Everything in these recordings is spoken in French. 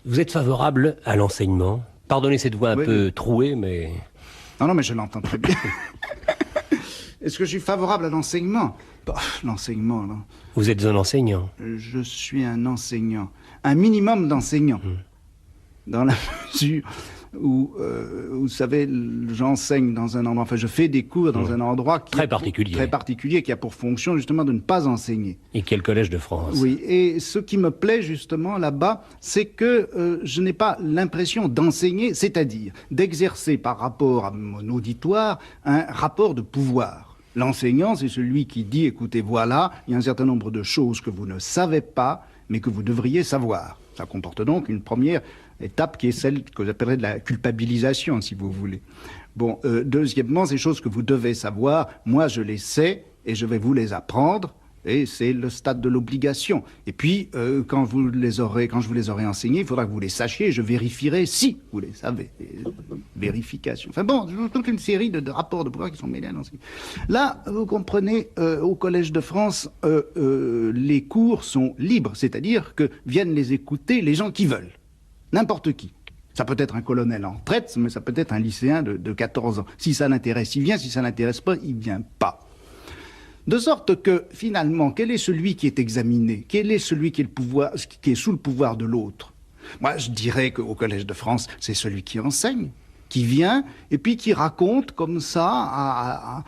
Vous êtes favorable à l'enseignement? Pardonnez cette voix un Oui, peu oui. trouée, mais... Non, non, mais je l'entends très bien. Est-ce que je suis favorable à l'enseignement? Bah, l'enseignement, non. Vous êtes un enseignant. Je suis un enseignant. Un minimum d'enseignants. Dans la mesure où, vous savez, j'enseigne dans un endroit, enfin, je fais des cours dans un endroit qui Très particulier. très particulier, qui a pour fonction, justement, de ne pas enseigner. Et quel collège de France? Oui, et ce qui me plaît justement là-bas, c'est que je n'ai pas l'impression d'enseigner, c'est-à-dire d'exercer par rapport à mon auditoire un rapport de pouvoir. L'enseignant, c'est celui qui dit, écoutez, voilà, il y a un certain nombre de choses que vous ne savez pas, mais que vous devriez savoir. Ça comporte donc une première étape qui est celle que j'appellerais de la culpabilisation, si vous voulez. Bon, deuxièmement, ces choses que vous devez savoir, moi je les sais et je vais vous les apprendre. Et c'est le stade de l'obligation. Et puis, quand je vous les aurai enseignés, il faudra que vous les sachiez, et je vérifierai si vous les savez. Vérification. Enfin bon, toute une série de rapports de pouvoir qui sont mêlés à l'enseignement. Là, vous comprenez, au Collège de France, les cours sont libres, c'est-à-dire que viennent les écouter les gens qui veulent. N'importe qui. Ça peut être un colonel en retraite, mais ça peut être un lycéen de 14 ans. Si ça l'intéresse, il vient. Si ça l'intéresse pas, il vient pas. De sorte que, finalement, quel est celui qui est examiné? Quel est celui qui est sous le pouvoir de l'autre? Moi, je dirais qu'au Collège de France, c'est celui qui enseigne, qui vient, et puis qui raconte comme ça,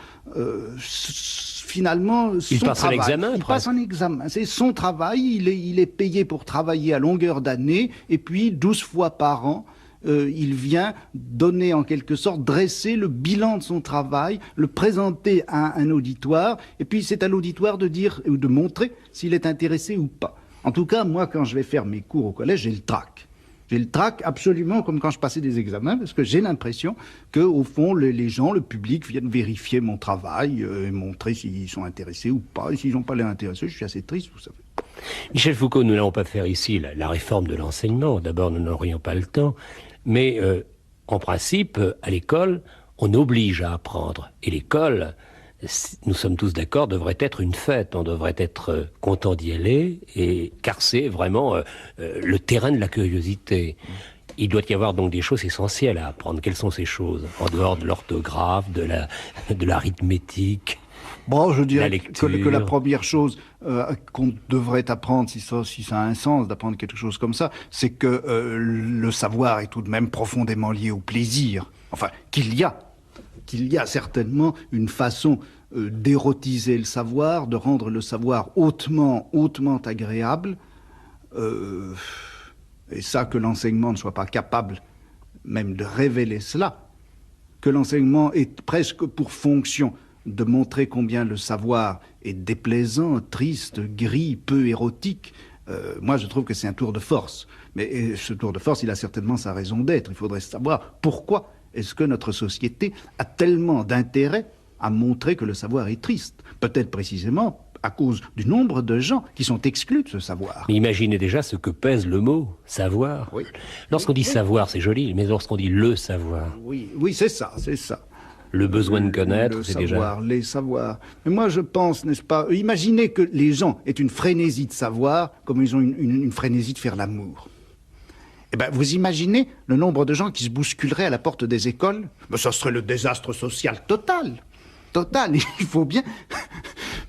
finalement, son travail. Il passe un examen, Il passe un examen. C'est son travail, il est payé pour travailler à longueur d'année, et puis 12 fois par an, il vient donner en quelque sorte, dresser le bilan de son travail, le présenter à un auditoire, et puis c'est à l'auditoire de dire ou de montrer s'il est intéressé ou pas. En tout cas, moi, quand je vais faire mes cours au collège, j'ai le trac. J'ai le trac absolument comme quand je passais des examens, parce que j'ai l'impression que, au fond, les gens, le public viennent vérifier mon travail et montrer s'ils sont intéressés ou pas. Et s'ils n'ont pas l'air intéressés, je suis assez triste, vous savez. Michel Foucault, nous n'allons pas faire ici la réforme de l'enseignement. D'abord, nous n'aurions pas le temps. Mais en principe, à l'école, on oblige à apprendre. Et l'école, nous sommes tous d'accord, devrait être une fête. On devrait être content d'y aller, car c'est vraiment le terrain de la curiosité. Il doit y avoir donc des choses essentielles à apprendre. Quelles sont ces choses? En dehors de l'orthographe, de l'arithmétique. Bon, je dirais que la première chose qu'on devrait apprendre, si ça a un sens d'apprendre quelque chose comme ça, c'est que le savoir est tout de même profondément lié au plaisir. Enfin, qu'il y a certainement une façon d'érotiser le savoir, de rendre le savoir hautement agréable, et ça, que l'enseignement ne soit pas capable même de révéler cela, que l'enseignement ait presque pour fonction de montrer combien le savoir est déplaisant, triste, gris, peu érotique. Moi, je trouve que c'est un tour de force. Mais ce tour de force, il a certainement sa raison d'être. Il faudrait savoir pourquoi est-ce que notre société a tellement d'intérêt à montrer que le savoir est triste. Peut-être précisément à cause du nombre de gens qui sont exclus de ce savoir. Mais imaginez déjà ce que pèse le mot « savoir ». Oui. Lorsqu'on dit « savoir », c'est joli, mais lorsqu'on dit « le savoir ». Oui, c'est ça. Le besoin de connaître, c'est déjà... Les savoirs. Mais moi, je pense, n'est-ce pas, imaginez que les gens aient une frénésie de savoir, comme ils ont une frénésie de faire l'amour. Eh bien, vous imaginez le nombre de gens qui se bousculeraient à la porte des écoles? Ben, ça serait le désastre social total. Il faut bien,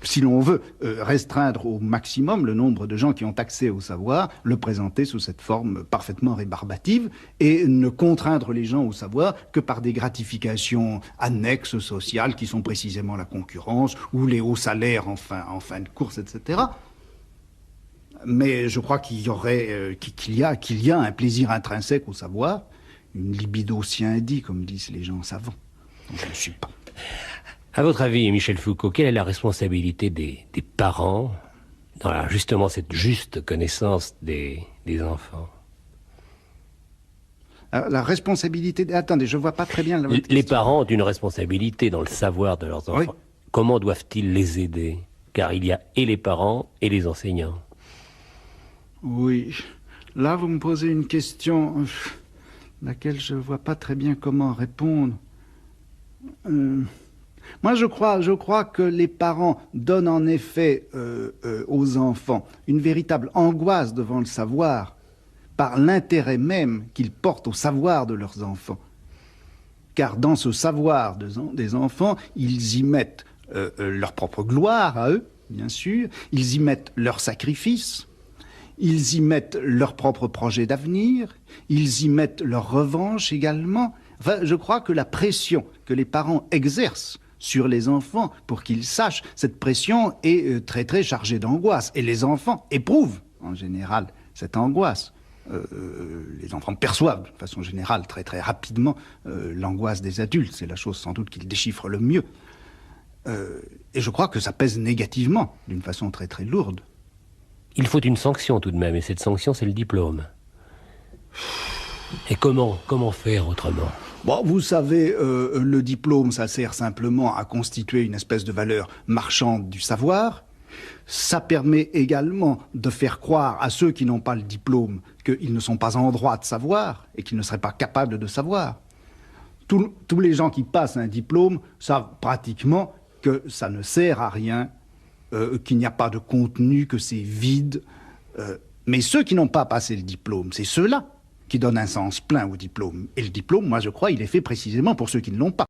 si l'on veut restreindre au maximum le nombre de gens qui ont accès au savoir, le présenter sous cette forme parfaitement rébarbative et ne contraindre les gens au savoir que par des gratifications annexes sociales qui sont précisément la concurrence ou les hauts salaires en fin de course, etc. Mais je crois qu'il y a un plaisir intrinsèque au savoir, une libido sciendie, comme disent les gens savants. Donc, je ne suis pas. À votre avis, Michel Foucault, quelle est la responsabilité des parents dans justement cette juste connaissance des enfants? La responsabilité... Attendez, je ne vois pas très bien... Les parents ont une responsabilité dans le savoir de leurs enfants. Oui. Comment doivent-ils les aider? Car il y a et les parents et les enseignants. Oui. Là, vous me posez une question laquelle je ne vois pas très bien comment répondre. Moi, je crois que les parents donnent en effet aux enfants une véritable angoisse devant le savoir, par l'intérêt même qu'ils portent au savoir de leurs enfants. Car dans ce savoir des enfants, ils y mettent leur propre gloire à eux, bien sûr, ils y mettent leur sacrifice, ils y mettent leur propre projet d'avenir, ils y mettent leur revanche également. Enfin, je crois que la pression que les parents exercent sur les enfants pour qu'ils sachent, cette pression est très très chargée d'angoisse. Et les enfants éprouvent en général cette angoisse. Les enfants perçoivent de façon générale très très rapidement l'angoisse des adultes. C'est la chose sans doute qu'ils déchiffrent le mieux. Et je crois que ça pèse négativement d'une façon très très lourde. Il faut une sanction tout de même, et cette sanction, c'est le diplôme. Et comment faire autrement ? Bon, vous savez, le diplôme, ça sert simplement à constituer une espèce de valeur marchande du savoir. Ça permet également de faire croire à ceux qui n'ont pas le diplôme qu'ils ne sont pas en droit de savoir et qu'ils ne seraient pas capables de savoir. Tous les gens qui passent un diplôme savent pratiquement que ça ne sert à rien, qu'il n'y a pas de contenu, que c'est vide. Mais ceux qui n'ont pas passé le diplôme, c'est ceux-là qui donnent un sens plein au diplôme. Et le diplôme, moi je crois, il est fait précisément pour ceux qui ne l'ont pas.